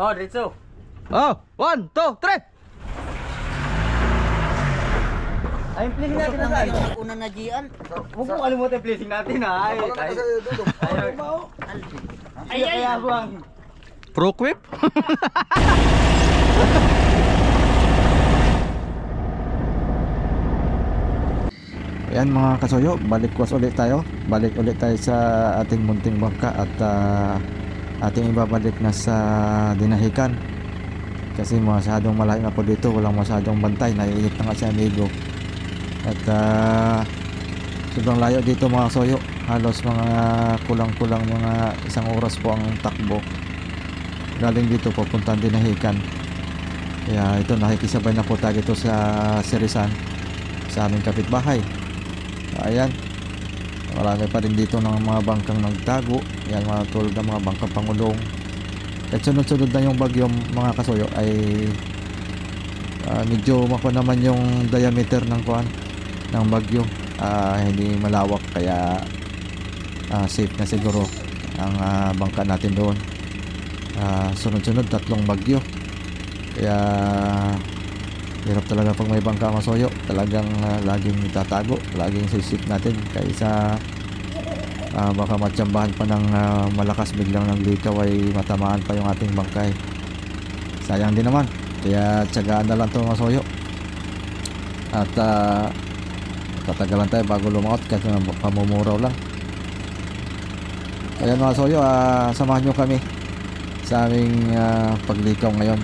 Oh, diretso. Oh, 1, 2, 3. Ay, yung placing natin na Usok na saan? yung una na Gian. Huwag mo kalimutan yung placing natin ha. Ay, kaya buwang. Pro Quip. Ayan mga kasuyo, balik ulit tayo. Balik ulit tayo sa ating munting bangka at ating ibabalik na sa Dinahican. Kasi masyadong malayo na po dito, walang masyadong bantay, naiinip na nga si amigo. At sobrang layo dito mga kasuyo. Halos mga kulang-kulang mga 1 oras po ang takbo. Galing dito papuntang Dinahican. Kaya ito, nakikisabay na po tayo dito sa Serisan, sa aming kapitbahay. Ayan, marami pa rin dito ng mga bangkang nagtago. Ayan, mga tulad ng mga bangkang Pangulong. At sunod-sunod na yung bagyo mga kasuyo ay medyo mako naman yung diameter ng kuan ng bagyo. Hindi malawak, kaya safe na siguro ang bangka natin doon. Sunod-sunod 3 bagyo, kaya hirap talaga pag may bangka masoyo. Talagang laging itatago, laging sisip natin kaysa baka matsambahan pa ng malakas, biglang naglikaw ay matamaan pa yung ating bangkay. Sayang din naman, kaya tsagaan na lang ito masoyo. At tatagalan tayo bago lumaot kasi pamumuraw lang. Ayan mga soyo, samahan nyo kami sa aming paglikaw ngayon.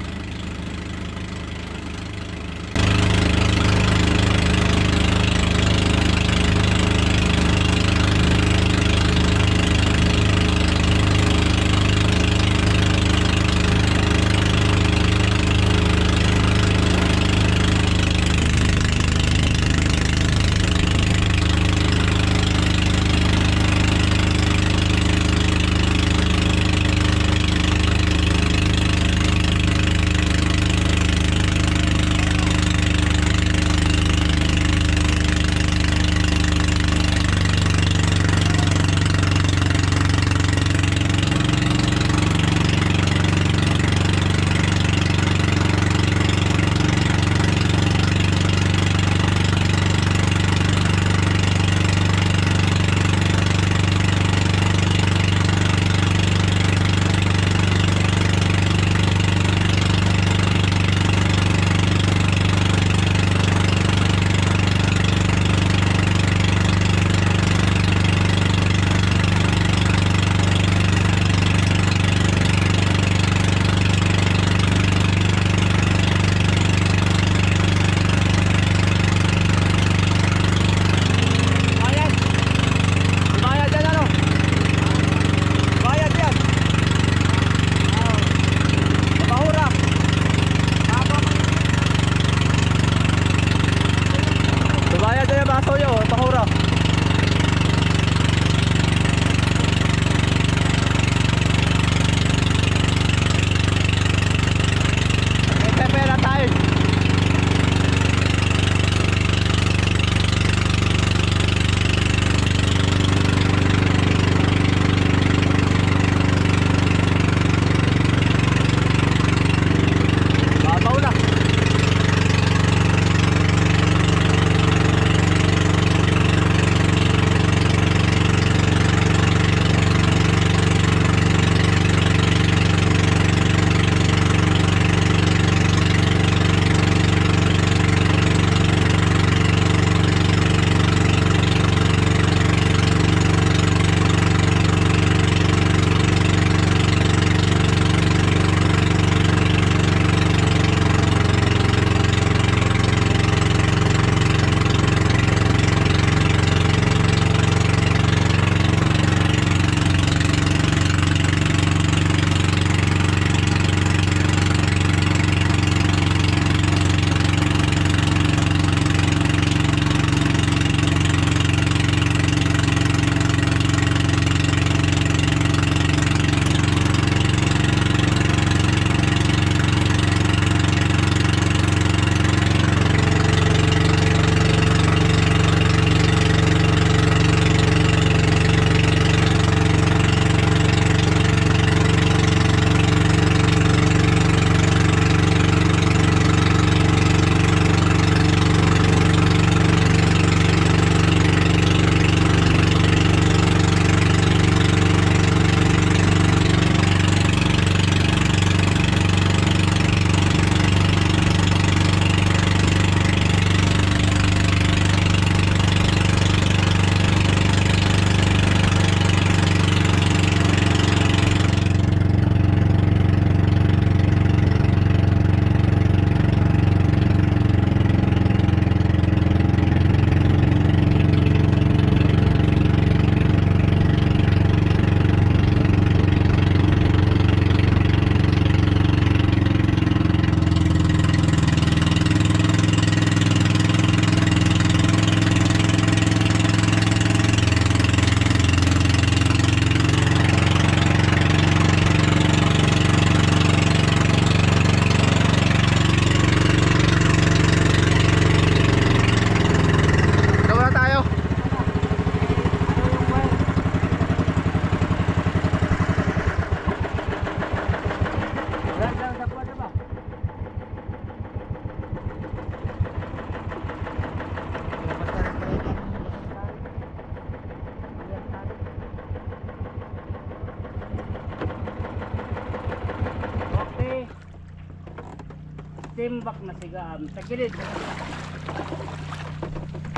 timbak na sigaam. Tagilid.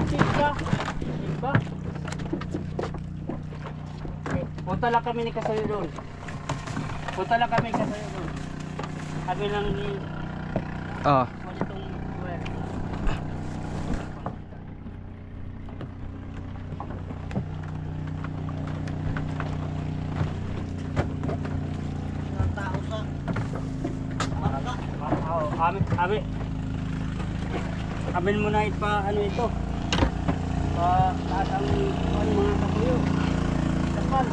Timbak. Timbak. Okay. Punta lang kami ni Kasayo doon. Punta lang kami Kasayo doon. Kami lang ni... Oh. Itong wire. Amin mo na ipa ano ito. Pa taas ang ano, mga kapuyo. Kapal.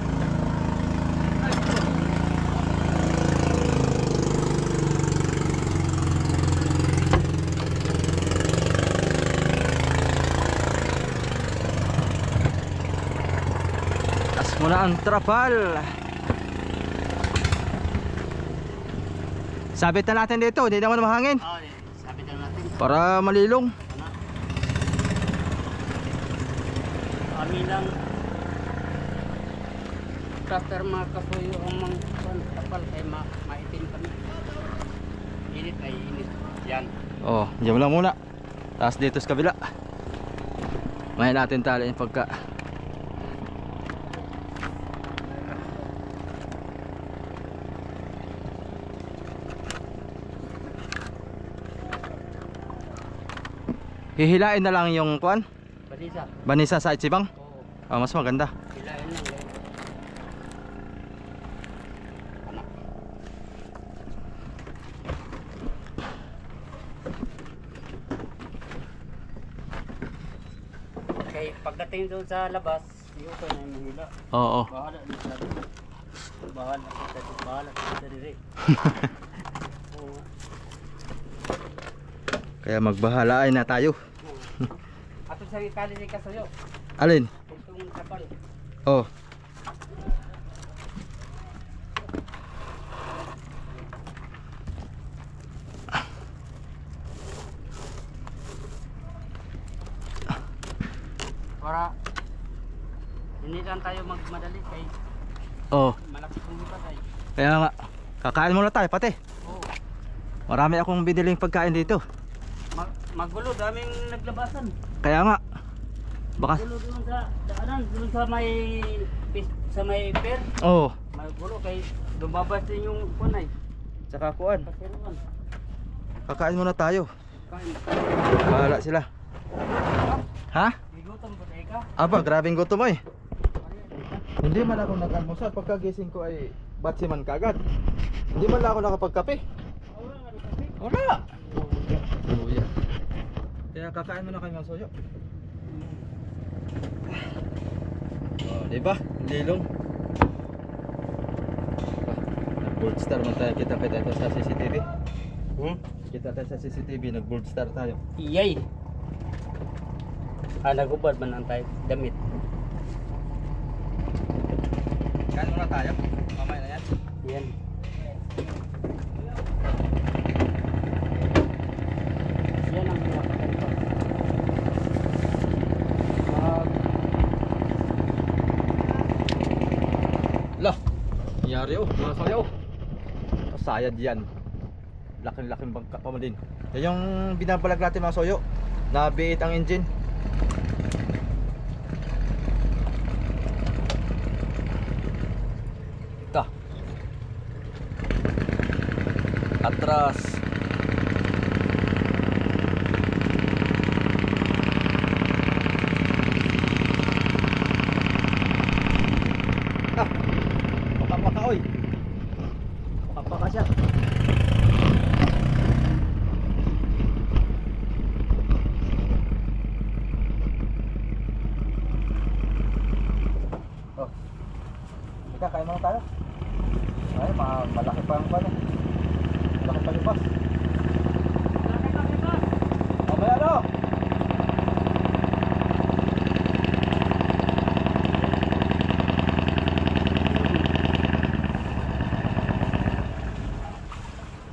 Taas mo na ang trapal. Sabit na natin dito, hindi naman mahangin. Oh, sabi na natin. Para malilong. Kami lang cutter mga kapuyo ang mga kapal kaya maitim kami. Init ay init. Yan. Oh, diyan lang muna. Tapos dito sa kabila. Mahin natin tali yung pagka. Hihilain na lang yung kuan. Balisa. Banisa sa itsibang. Oo. Oh, mas maganda. Hilain lang. Anak. Okay, pagdating doon sa labas, yung ito na yung mahila. Oo. Bahala na sa dito. Bahala sa dito. Oo. Kaya magbahalaan na tayo. Ato sa kali ni Kasayo. Alin? Itong kapal. Oh. Para hindi lang tayo magmadali kay Oh. malaki kong lipat ay. Kaya nga. Kakain muna tayo pati. Oo. Marami akong biniling pagkain dito. Magulo, daming naglabasan. Kaya nga. Baka. Magulo doon sa daanan, doon sa may pier. Oh. Magulo kay lumabas din yung kunay. Tsaka kuan. Pasiruan. Kakain muna tayo. Kain. Bahala sila. Ha? Bigutom ba tayo ka? Aba, grabing gutom mo eh. Hindi man ako nag-almusal. Pagkagising ko ay batsiman kagad. Hindi man lang ako nakapagkape. Wala. Oh, yeah. Kaya kakain mo na kayo ng soyo. Oh, diba? Lilong. Nag-gold star mo tayo. Kita-kita ito sa CCTV. Kita tayo sa CCTV. Nag-gold star tayo. Iyay. Nagubad man ang tayo damit. Kain muna tayo. Mamaya na yan. Yan. Yan ang pinakakan pa. Lah, nangyari oh, mga sayaw. Kasayad yan. Laking-laking bangka pa mo din. Yan yung binabalag natin mga soyo. Nabiit ang engine. Ito. Atras. Paka-paka oy. Paka-paka siya. Oh. Ika, kain muna tayo. Ay, malaki pa ang pala. Malaki pa lipas. Mamaya no.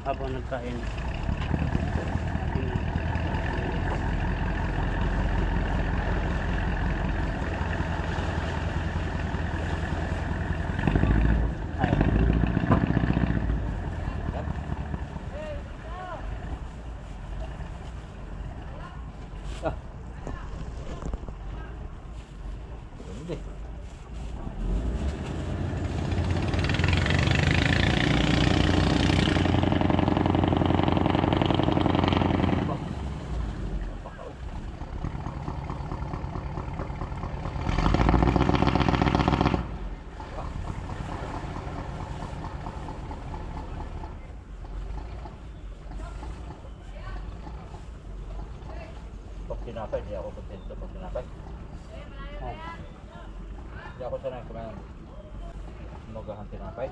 Habang nagkain. tinapay, hindi ako kontento pag tinapay. Oh. Hindi ako sanay kumain. Magahan tinapay.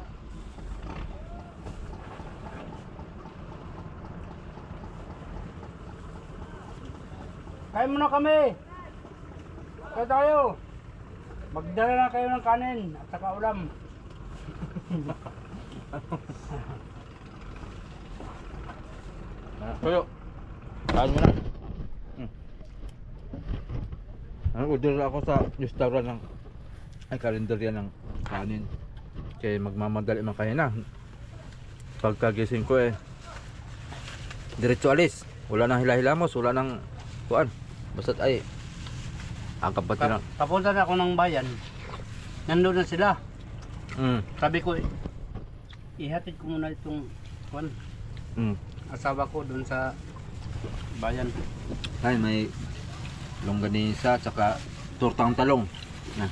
Kain muna kami. Kaya tayo. Magdala na kayo ng kanin at saka ulam. Tuyo. Kain mo na. Order ako sa restaurant ng kalendarya ng kanin. Kaya magmamadali man kayo na. Pagkagising ko diretso alis. Wala nang hilahilamos, wala nang kuan. Basta't ay ang kapatid lang. Papunta na ako ng bayan. Nandun na sila. Sabi ko, ihatid ko muna itong kuan. Asawa ko doon sa bayan. Ay, may longganisa at saka tortang talong. Na.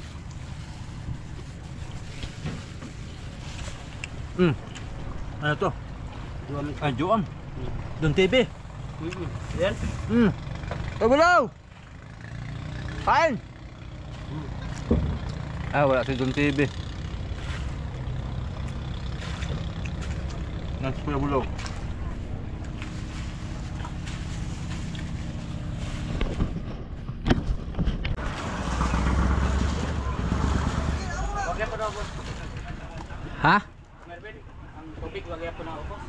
Ano to? Ay, Juam. Doon TV. Yan. Pagulaw! Kain! Ah, wala si Doon TV. Nasa Pagulaw. Wag yan po na ubos. Ha? Mervin, ang tubig wag yan po na ubos.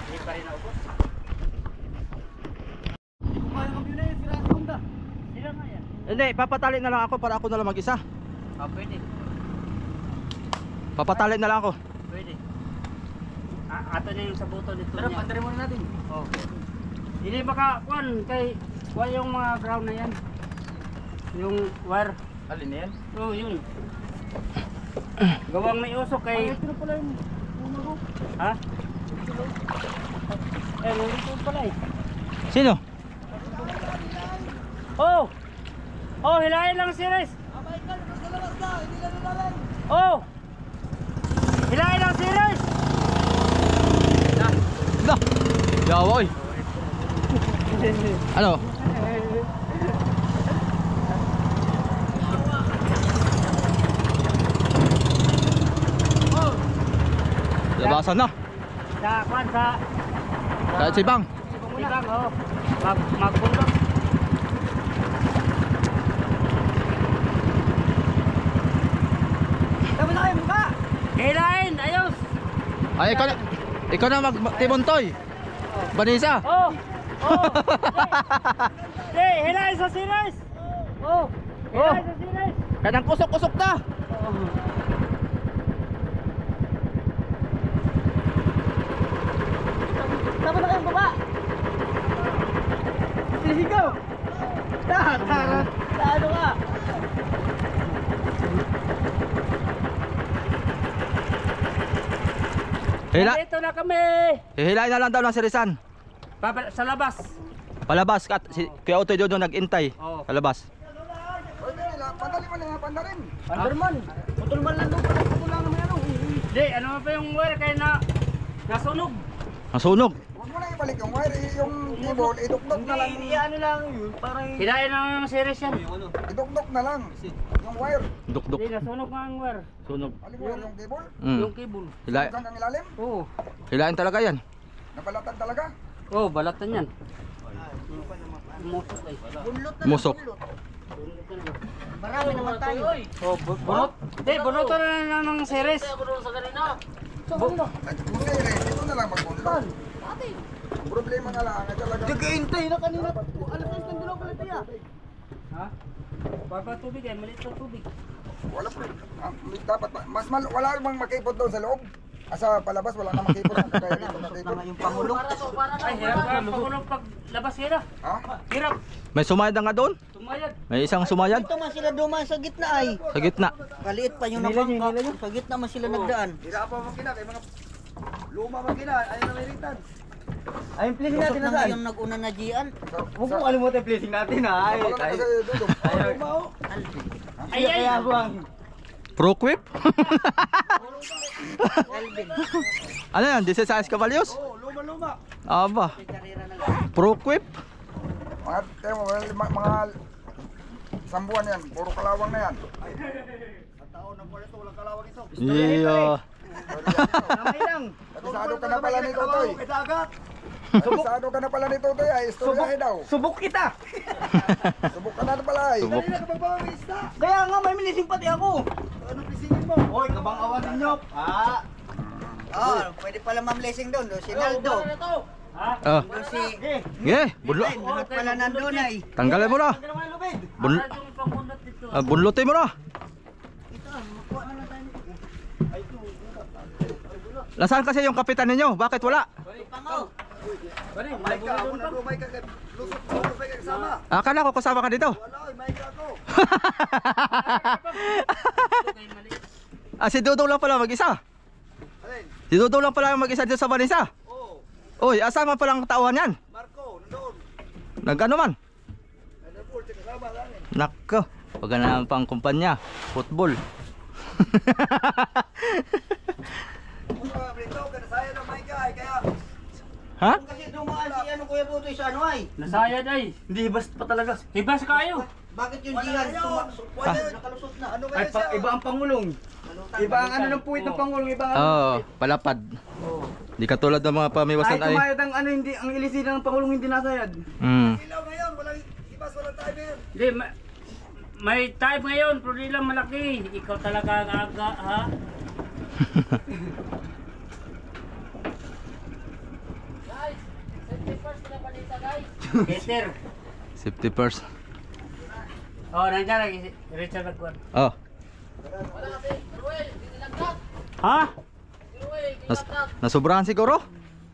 Hindi pa rin na ubos. Sila nga yan. Hindi, papatali na lang ako para ako na lang mag-isa. Pwede. Papatali na lang ako. Pwede. Ato na yung sa buto nito Tara, niya. pandarin muna natin. Oh. Hindi baka kuan kay wala yung mga ground na yan. Yung wire. Alin na yan? Oh, yun. Gawang may usok kay Ito na pala yung umago. ha? Nandito pala eh. Sino? Oh! Oh, hilahin lang si Riz. Oh! Hilahin lang si Riz. Da! Yawa oy! Ano? Labasan na! Sa kuan sa Kahit si Bang! ibang oh. Magbundok. Tama na kayo, buka! Hilahin, ayos. Ay, ikaw na mag-timontoy! Banisa! Oh! Oh! Hey, hilahin sa si Riz. Oh! Hilahin sa si Riz. Kanang kusok-kusok na! Tama na kayo, buka! Sisigaw! Tara! Sa ano ka? Hila! Dito na kami. Hihilain na lang daw ng sirisan. Sa labas. Palabas ka, si Kuya Otoy doon nag-intay. Oo. Palabas. Pandarman! Putol man lang doon, putol lang naman ano. Di, ano pa yung wire kaya nasunog. Nasunog. Huwag mo na ibalik yung wire, yung cable, idukdok na lang. Hindi, ano lang yun, parang... Hilahin lang ng series yan. Idukdok na lang. Yung wire. Duk-duk. Di, nasunog nga ang wire. Sunog. Aling wire yung cable. Yung cable. Hilain. Hanggang ilalim. Oo. Hilain talaga yan. Nabalatan talaga. Oh, balatan yan. Musok eh. Musok. Marami naman tayo. Oh, bunot. Di, bunuto na lang ng series. Kasi dito na lang magbundok. Problema na lang talaga. Nag-iintay na kanina. Alam na yung dalawa pala tayo. Ha? Baba tubig eh, maliit na tubig. Wala dapat wala bang makipot doon sa loob. Sa palabas wala na makipot. Kaya dito makipot. Yung pangulong. Ay, hirap ka pagulong pag labas hira. Ha? Hirap. May sumayad na nga doon. Tumayad. May isang sumayad. Ito man sila dumaan sa gitna ay. Sa gitna. Kaliit pa yung nabangka. Sa gitna man sila nagdaan. Hira pa man kina kay mga luma man kina ay na meritan. Ay, yung placing Usok natin na na saan? ngayon nag-una na Gian. Huwag mong kalimutan yung placing natin ha. Ay, Wala na ay, kasi dudong. Alvin. Ay, ay. kaya buwang. Proquip? Alvin. Ano yan? 16 Caballos? Oh, luma. Aba. Proquip? Mga sambuan yan, puro kalawang na yan. Iyo. Kamay lang. Kabisado ka na pala ni Totoy. Kabisado ka na pala ni Totoy ay istoryahe daw. Subok kita. Subok ka na pala ay. Subok. Kaya nga may minising pati ako. Ano pisingin mo? Hoy, kabang awan ninyo. Pwede pala mamlesing doon. Si Naldo. Oh. Doon si... Ge, bunlo. Ay, lahat pala nandun ay. Tanggalin mo na. Bunlutin mo na. Nasaan kasi yung kapitan ninyo? Bakit wala? Pangaw. Akala ko kasama ka dito. Si Dudong lang pala mag-isa. Si Dudong lang pala mag-isa dito sa Vanessa. Oy, asama palang tauhan yan. Marco, nandoon. Nag-ano man? Nako, pag na pang kumpanya, football. Ha? Kasi dumaan si ano Kuya Butoy sa ano ay. Nasayad ay. Hindi hibas pa talaga. Hibas kayo. Bakit yung Gian nakalusot na? Ano Ay, iba ang pangulong. Iba ang ano ng puwit ng pangulong, iba ang Oo, palapad. Di katulad ng mga pamiwasan ay. tumayad ang ano hindi ang ilisida ng pangulong hindi nasayad. Ilaw ngayon, walang ibas, walang time yan. Hindi, may type ngayon, pero di lang malaki. Ikaw talaga ang aga, ha? Peter. Safety first. Oh, nandiyan lagi si Richard Lagwan. Oh. Ha? Nasubrahan siguro?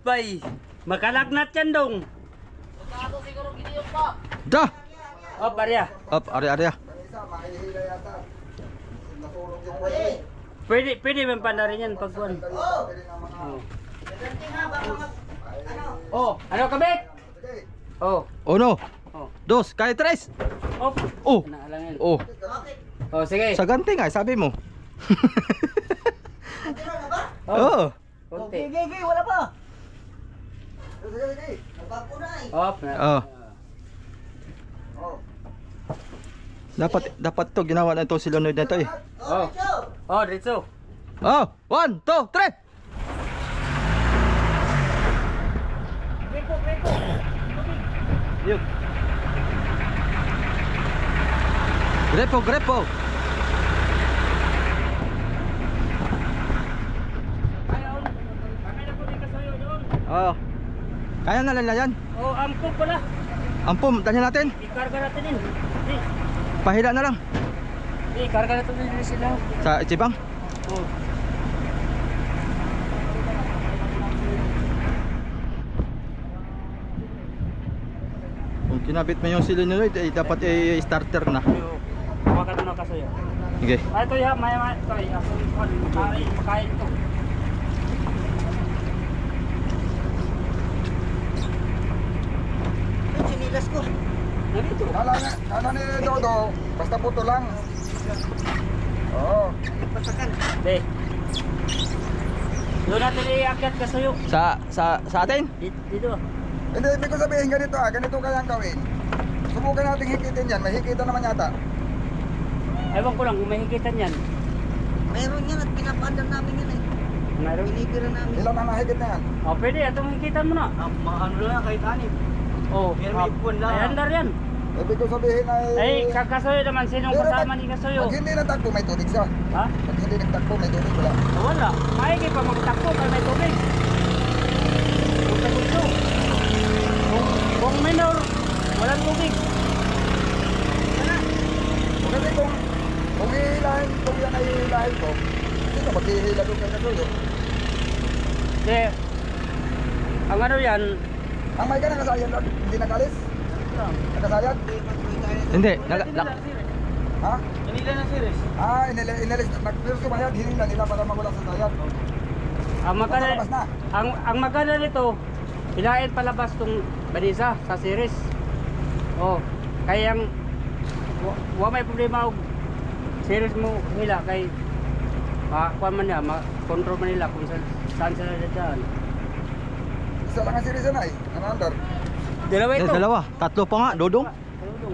Bay, makalagnat yan dong. Da! Oh, barya. Up, ari-ari. Isa, makihila yata. Natulog yung wali. Pwede ba pandarin yan pagkuhan? Oh, ano kabit? Oh, Uno. Oh. Dos, kaya tres. oh. Oh. Naalangin. Oh. Oh, sige. Sa ganti nga, sabi mo. Oh, Oo. konti. Gigi, wala pa. Sige, sige. Bago na ay. Oh, Oh. Oh. Dapat to ginawa na ito si Leonard na ito eh. Oh. Oh, dito. Oh, 1, 2, 3. Yun. Grepo, grepo. Oh. Kaya na lang yan. Oh, ampun pala. Ampum, dalhin natin. Ikarga natin din. Di, Pahila na lang. ikarga natin din sila. Sa Ichibang. Oh. Kung kinabit mo yung solenoid, eh, dapat starter na. Hawakan mo na kasoyo. Sige. Ah, ito ya, maya. Ito, makain ito. Yung sinilas ko. Nandito. Kala ni Dodo, basta puto lang. Oo. Pasakan. Be. Doon natin iakyat kasoyo. Sa atin? Dito. Hindi, ibig ko sabihin ganito ganito kaya ang gawin. Subukan natin hikitin yan, may hikitan naman yata. Ewan ko lang kung may hikitan yan. Mayroon yan at pinapaandar namin yan eh. Mayroon. Binibira namin. Ilan ang nahigit na yan? Oh, pwede. Itong hikitan mo na. Mga ano lang kahit anim. Oh, Pero may ipon lang. Ay, andar yan. Ibig ko sabihin ay... Ay, kakasoyo naman. Sinong Pero kasama ni kasoyo? Pag hindi nagtakbo, may tubig siya. Ha? Pag hindi nagtakbo, may tubig wala. Wala. Maigi pa magtakbo kaya may tubig. Gusto. Kung minor, walang tubig. Kasi kung hihilahin, kung yan ay hihilahin ko, sino maghihila doon kay Kasuyo? Hindi. Ang ano yan, Ang may ka nakasayad lang, hindi nakalis? Nakasayad? Hindi. Ha? Kanila na series. Inalis. Pero sumayad, hinila nila para mawala sa sayad. ang maganda, Nasa labas na. ang maganda nito, ilain palabas tong Vanessa sa series. Oh, kaya ang wa may problema og series mo hila kay kuan man niya, ma-control man nila kung saan sila dadaan. Isa lang ang series na eh. Ano under? Dalawa ito. Dalawa. Tatlo pa nga, Dodong.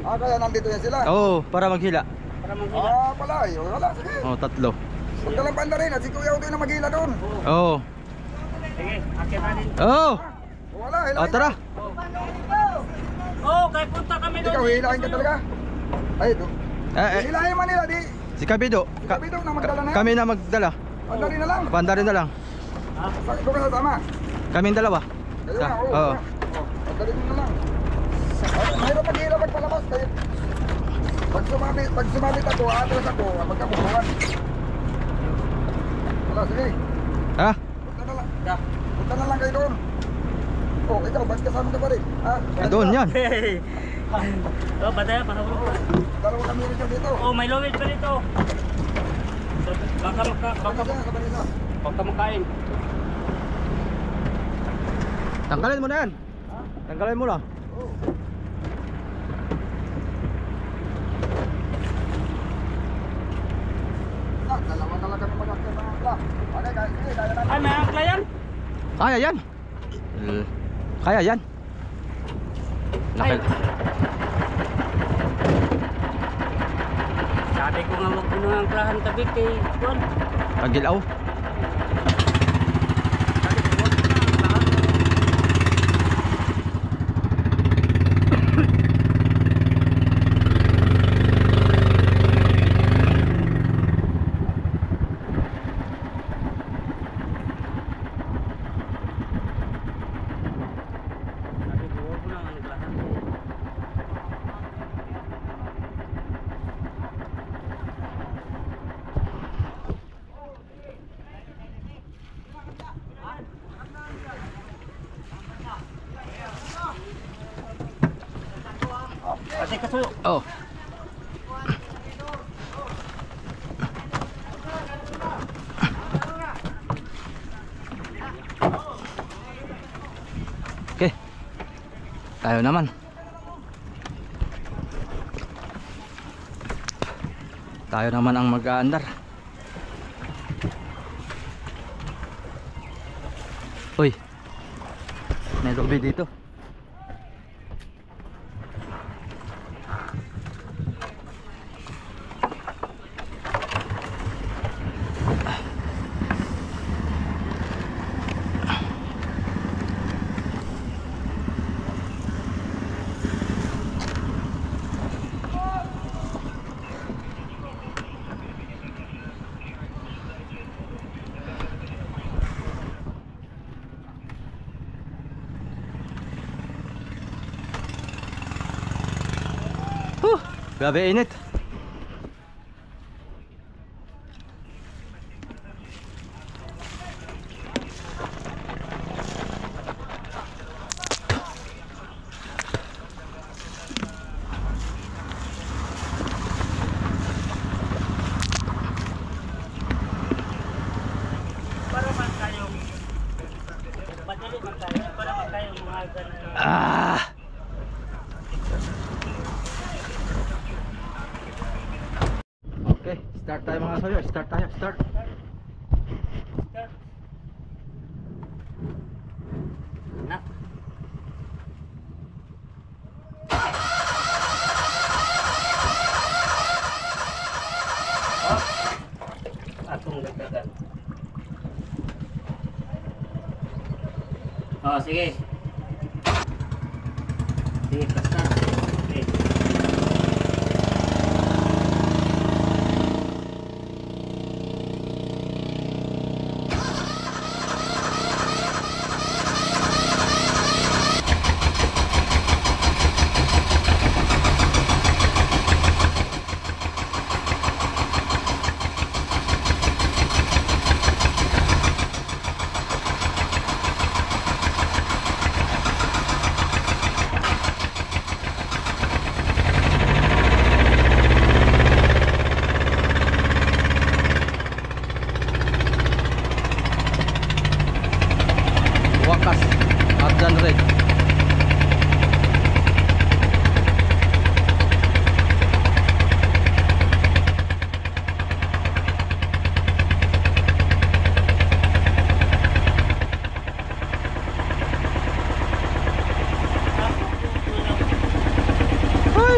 Kaya nandito yan sila. Oo, para maghila. Para manghila. Pala, wala, sige. Oh, tatlo. Huwag ka lang panda rin, at si Kuya Utoy na maghila doon. Oo. Sige, akin na din. Oo. Wala, hilahin Oh, tara. Oh, kaya punta kami doon. Ikaw, hilahin ka talaga. Ay, ito. Hilahin man nila, di. Si Kabido. Sabi daw na magdala na yan. Kami na magdala. Panda rin na lang. Panda rin na lang. Ikaw ka sasama. Kaming dalawa. Kayo na, oo. Oo. Panda rin na lang. Mayroon paghila pagpalabas. Pag sumabit ako, atras ako, magkabukuhan. Wala, sige. Ha? Punta na lang. Punta na lang kayo doon. Oh, ikaw, ba't kasama ka pa rin? Ha? Doon yan. Oh, bataya, pasabro ko. Dalawa kami rin dito. Oh, may lowit pa dito. Baka Kabalisa. makain. Tanggalin mo na yan. Tanggalin mo na. Dalawa na lang kami mag-akit ng angkla. Okay, kaya sige, kaya natin. Ay, may angkla yan. Kaya yan. Kaya yan. Ay. Sabi ko nga wag mo nang angklahan tabi kay Juan. Pagilaw. Kasi kasuyo. Oh. Okay. Tayo naman. Tayo naman ang mag-aandar. Uy. May lobby dito. Grabe init. Para man kayong madali man tayo. Para man kayong mga ganun. Ah. Okay, start tayo mga soyo. Start tayo, start. Na. Atong dagdagan. Oh, sige. Sige, basta. Okay. Wakas. Abdan red.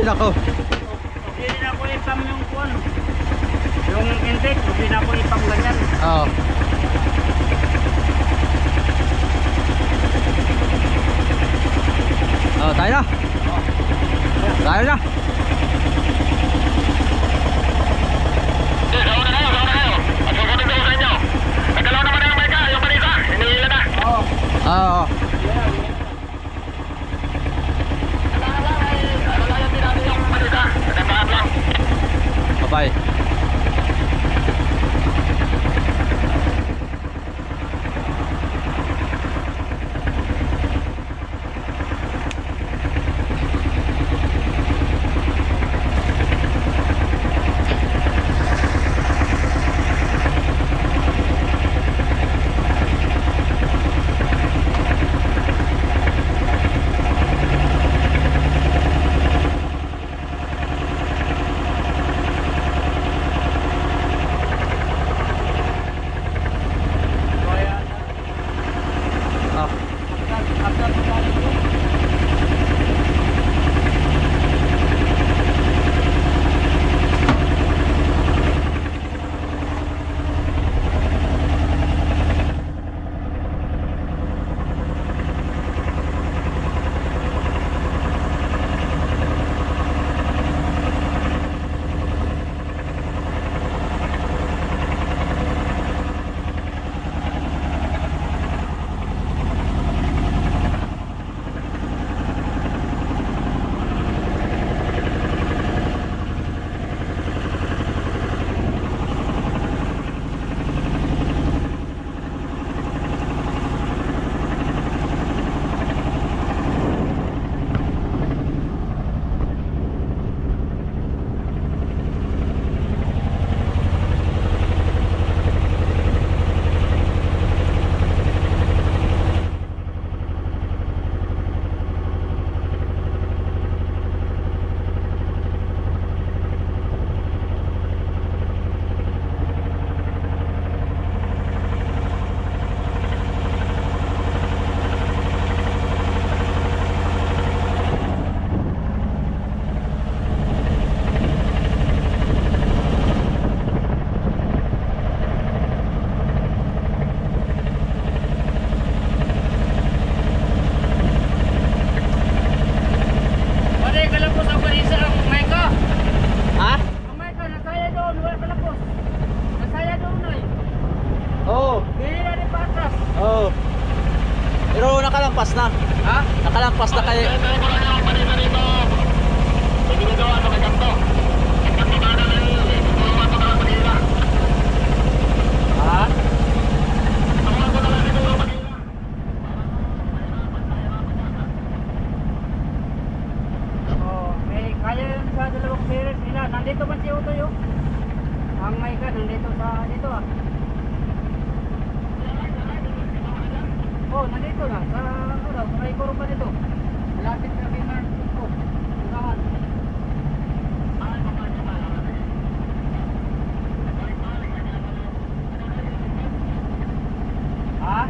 nako. Hindi na ako ipam yung kuwan. Yung intake, hindi na ako ipam ganyan. Oo. Oh, tayo na. Tayo na. Oo. Bye-bye. nakalampas na. Ha? Nakalampas na kayo. Ha? Oh, may kaya yun sa dalawang series nila. Nandito ba si Utoy yun? Ang may ka, nandito sa dito ah. Oh, nandito na. Sa ano, may kurong pa dito. Malapit sa Bimar. Oh, unahan. Ha?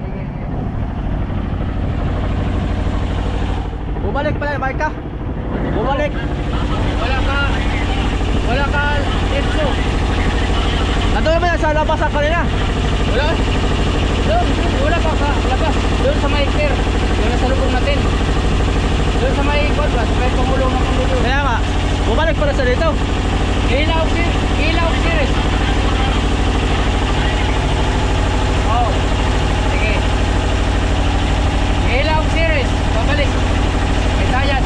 Sige, sige. Bumalik pala, Marka. Bumalik. Wala ka dito. Nandun naman yan sa labas ang kanina. Wala. Doon, wala pa sa labas. Doon sa may pier. Doon na sa lubong natin. Doon sa may kwadra, sa may pangulong ng mundo. Kaya nga, bumalik pala sa dito. Ilaw series. Oh. Sige. Ilaw series. Babalik. May tayad.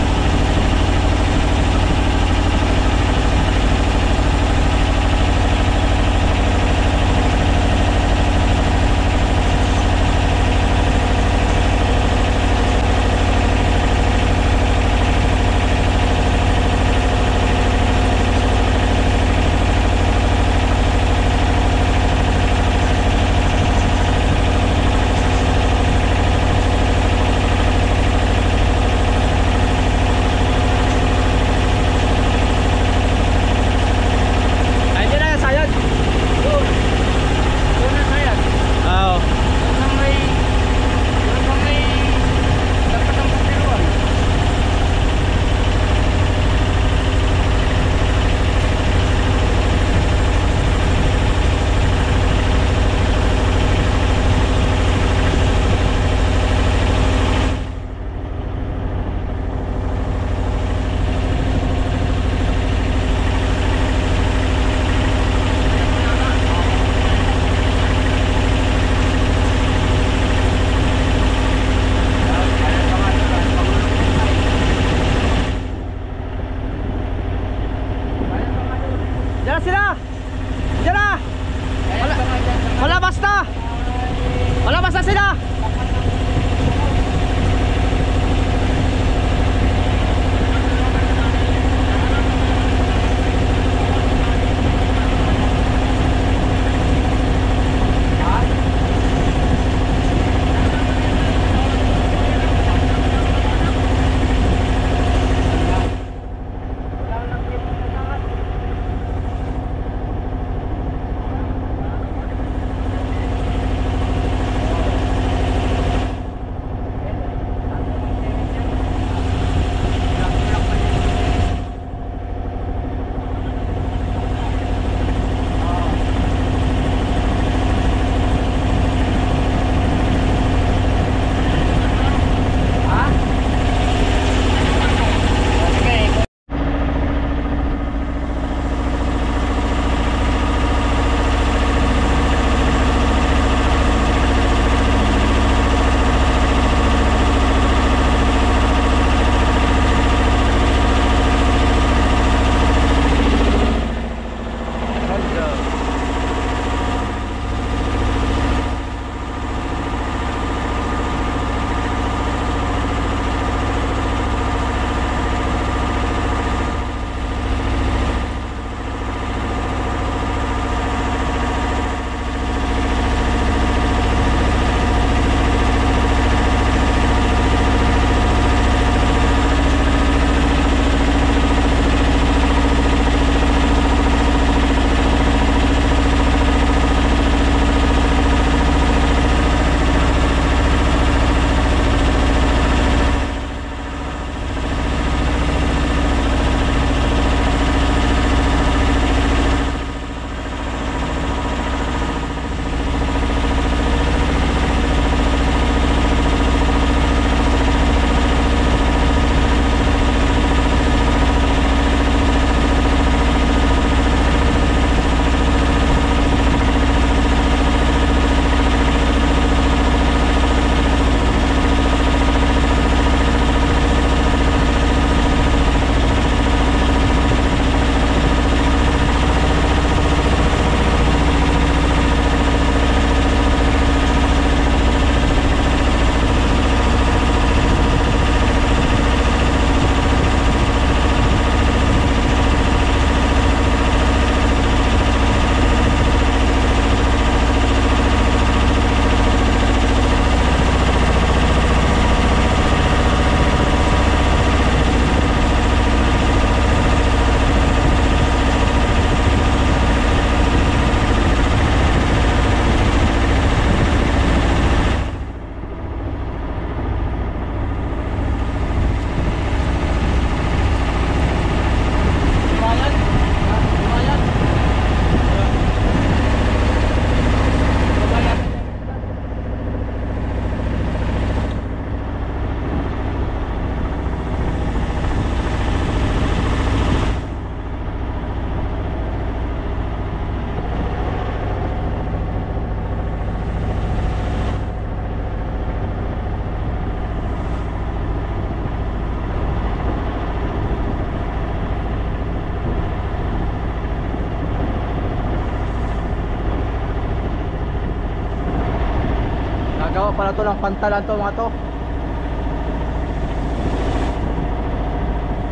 Gawa pala to ng pantalan to mga to.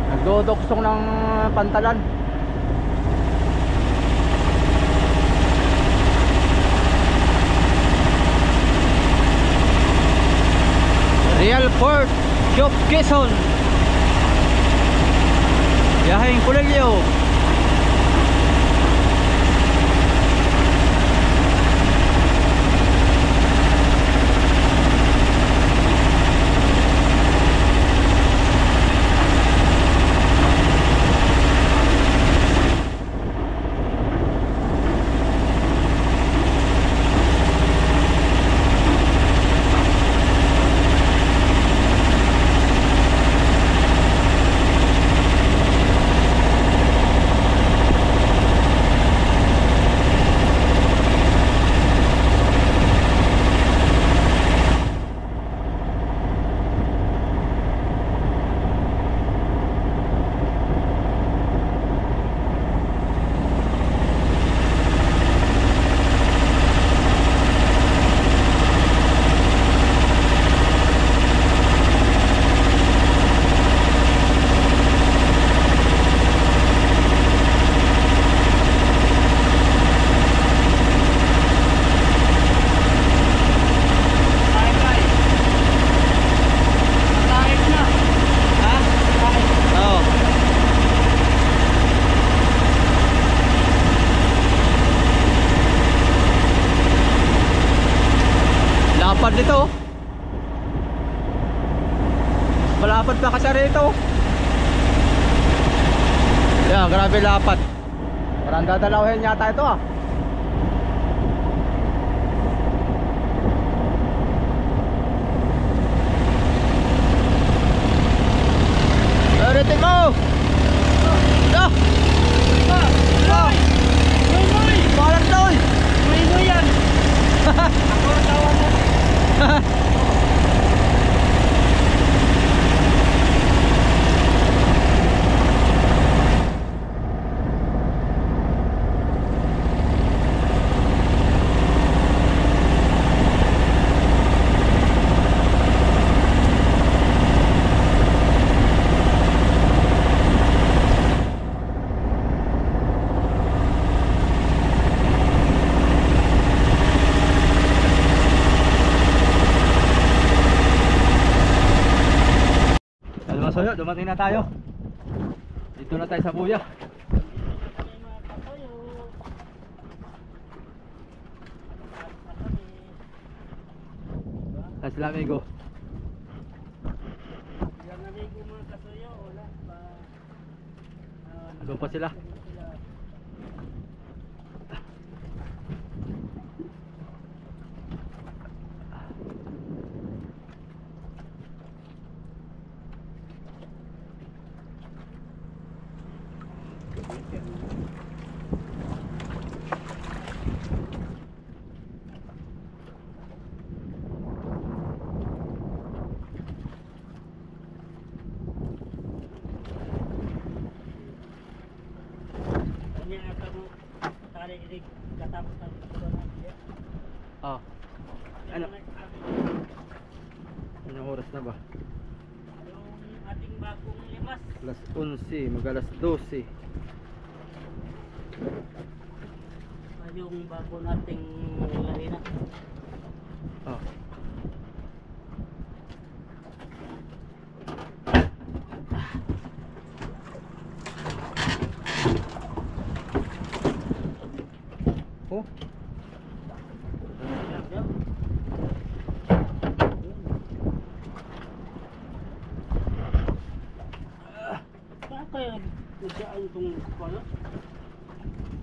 Nagdodoksong ng pantalan. Real Port Job Quezon. Biyaheng Kulelyo. Lapad nito. Malapad pa kasi rito. Yeah, grabe lapad. Parang dadalawin yata ito ah. Dito ko. Dah. Balan daw. May yan. Ako tawa mo. So yun, dumating na tayo. Dito na tayo sa buya. Sa sila amigo. Doon pa sila. Oh. Ano? Anong oras na ba? Yung ating bagong limas. Alas 11, mag-alas 12. Yung bago nating larina. Oh. Oh. Saan kaya nagdaan itong pala?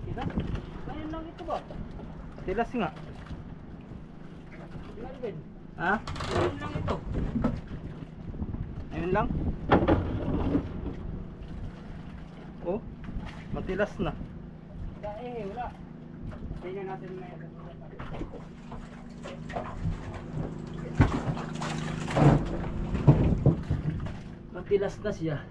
Kita? Ngayon lang ito ba? Tilas nga. Ngayon. Ha? Ngayon lang ito. Ayun lang. Oh. Matilas na. Wala. Tingnan natin may Matilas na siya.